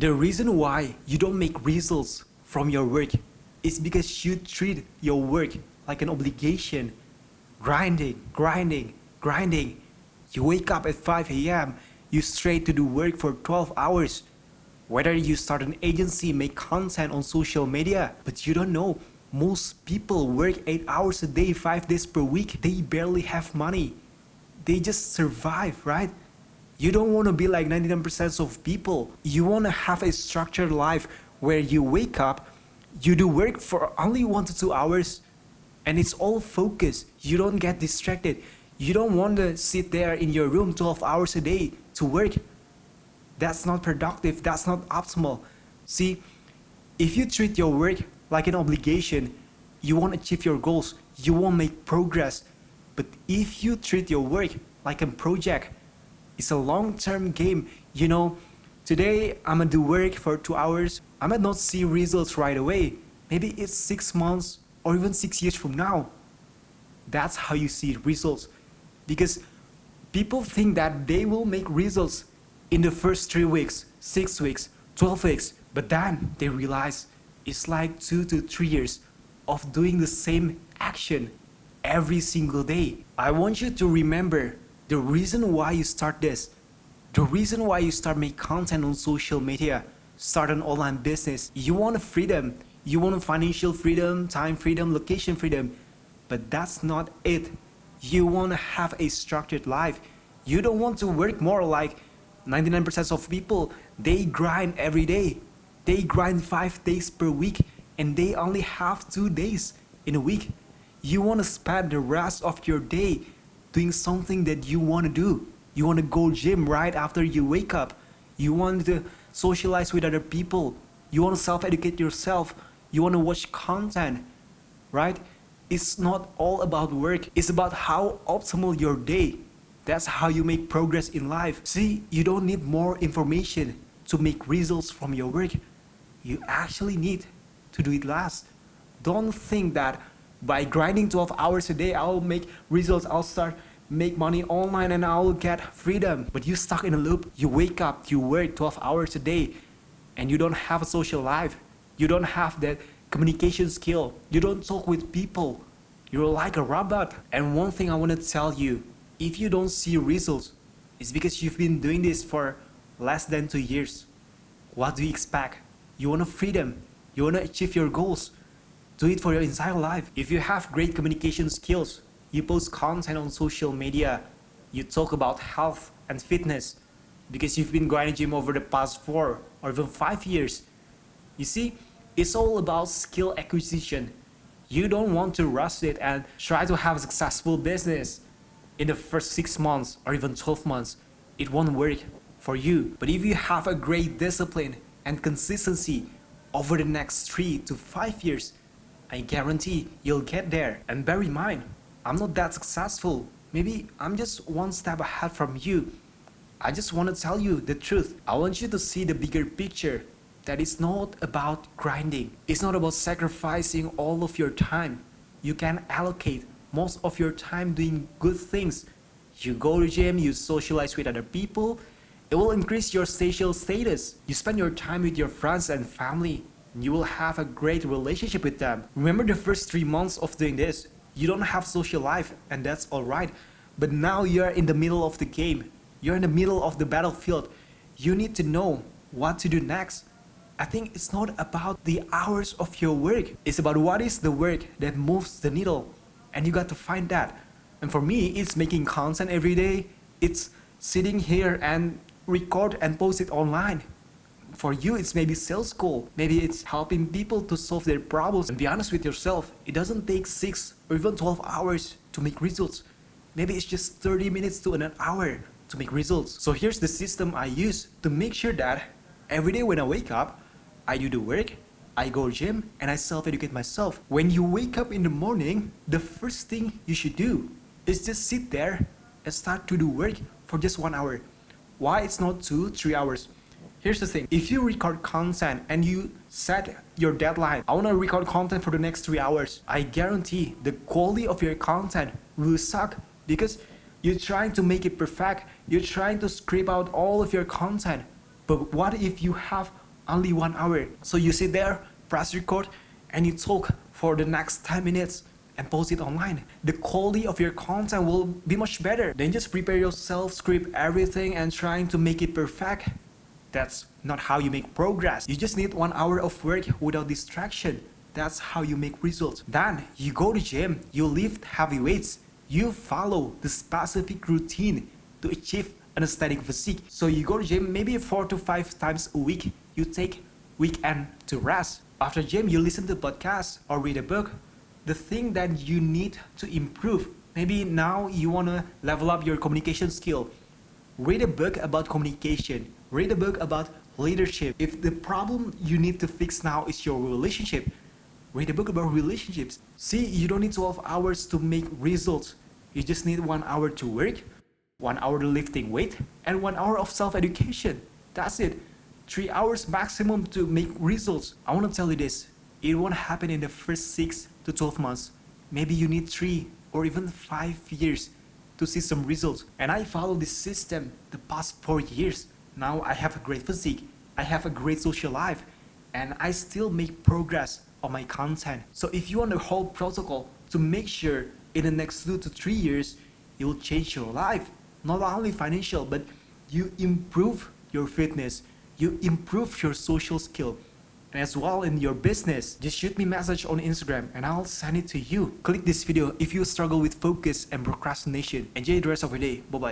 The reason why you don't make results from your work is because you treat your work like an obligation. Grinding, grinding, grinding. You wake up at 5 a.m., you straight to do work for 12 hours. Whether you start an agency, make content on social media, but you don't know, most people work 8 hours a day, 5 days per week. They barely have money. They just survive, right? You don't want to be like 99% of people. You want to have a structured life where you wake up, you do work for only 1 to 2 hours, and it's all focused. You don't get distracted. You don't want to sit there in your room 12 hours a day to work. That's not productive. That's not optimal. See, if you treat your work like an obligation, you won't achieve your goals. You won't make progress. But if you treat your work like a project, it's a long-term game. You know, today I'm gonna do work for 2 hours. I might not see results right away. Maybe it's 6 months or even 6 years from now. That's how you see results. Because people think that they will make results in the first 3 weeks, 6 weeks, 12 weeks. But then they realize it's like 2 to 3 years of doing the same action every single day. I want you to remember the reason why you start this, the reason why you start making content on social media, start an online business. You want freedom, you want financial freedom, time freedom, location freedom, but that's not it. You want to have a structured life. You don't want to work more like 99% of people. They grind every day. They grind 5 days per week and they only have 2 days in a week. You want to spend the rest of your day doing something that you want to do. You want to go gym right after you wake up. You want to socialize with other people. You want to self-educate yourself. You want to watch content, right? It's not all about work. It's about how optimal your day. That's how you make progress in life. See, you don't need more information to make results from your work. You actually need to do it less. Don't think that by grinding 12 hours a day, I'll make results, I'll start make money online and I'll get freedom. But you're stuck in a loop. You wake up, you work 12 hours a day, and you don't have a social life. You don't have that communication skill. You don't talk with people. You're like a robot. And one thing I want to tell you, if you don't see results, it's because you've been doing this for less than 2 years. What do you expect? You want a freedom. You want to achieve your goals. Do it for your entire life. If you have great communication skills, you post content on social media, you talk about health and fitness because you've been grinding gym over the past 4 or even 5 years. You see, it's all about skill acquisition. You don't want to rush it and try to have a successful business in the first 6 months or even 12 months. It won't work for you. But if you have a great discipline and consistency over the next 3 to 5 years, I guarantee you'll get there. And bear in mind, I'm not that successful. Maybe I'm just one step ahead from you. I just want to tell you the truth. I want you to see the bigger picture, that it's not about grinding. It's not about sacrificing all of your time. You can allocate most of your time doing good things. You go to gym, you socialize with other people. It will increase your social status. You spend your time with your friends and family. You will have a great relationship with them. Remember the first 3 months of doing this, you don't have social life, and that's alright. But now you're in the middle of the game. You're in the middle of the battlefield. You need to know what to do next. I think it's not about the hours of your work. It's about what is the work that moves the needle. And you got to find that. And for me, it's making content every day. It's sitting here and record and post it online. For you, it's maybe sales goal. Maybe it's helping people to solve their problems. And be honest with yourself, it doesn't take 6 or even 12 hours to make results. Maybe it's just 30 minutes to an hour to make results. So here's the system I use to make sure that every day when I wake up, I do the work, I go to gym, and I self-educate myself. When you wake up in the morning, the first thing you should do is just sit there and start to do work for just 1 hour. Why it's not 2, 3 hours? Here's the thing, if you record content and you set your deadline, I want to record content for the next 3 hours, I guarantee the quality of your content will suck because you're trying to make it perfect, you're trying to scrape out all of your content. But what if you have only 1 hour. So you sit there, press record, and you talk for the next 10 minutes and post it online. The quality of your content will be much better than just prepare yourself, script everything and trying to make it perfect. That's not how you make progress. You just need 1 hour of work without distraction. That's how you make results. Then you go to gym, you lift heavy weights, you follow the specific routine to achieve an aesthetic physique. So you go to gym maybe 4 to 5 times a week. You take weekend to rest. After gym, you listen to podcasts or read a book. The thing that you need to improve, maybe now you want to level up your communication skill. Read a book about communication. Read a book about leadership. If the problem you need to fix now is your relationship, read a book about relationships. See, you don't need 12 hours to make results. You just need 1 hour to work, 1 hour to lifting weight, and 1 hour of self-education. That's it. 3 hours maximum to make results. I want to tell you this. It won't happen in the first 6 to 12 months. Maybe you need 3 or even 5 years to see some results. And I follow this system the past 4 years. Now I have a great physique. I have a great social life. And I still make progress on my content. So if you want the whole protocol to make sure in the next 2 to 3 years, it will change your life. Not only financial, but you improve your fitness. You improve your social skill. And as well in your business, just shoot me a message on Instagram and I'll send it to you. Click this video if you struggle with focus and procrastination. Enjoy the rest of your day. Bye bye.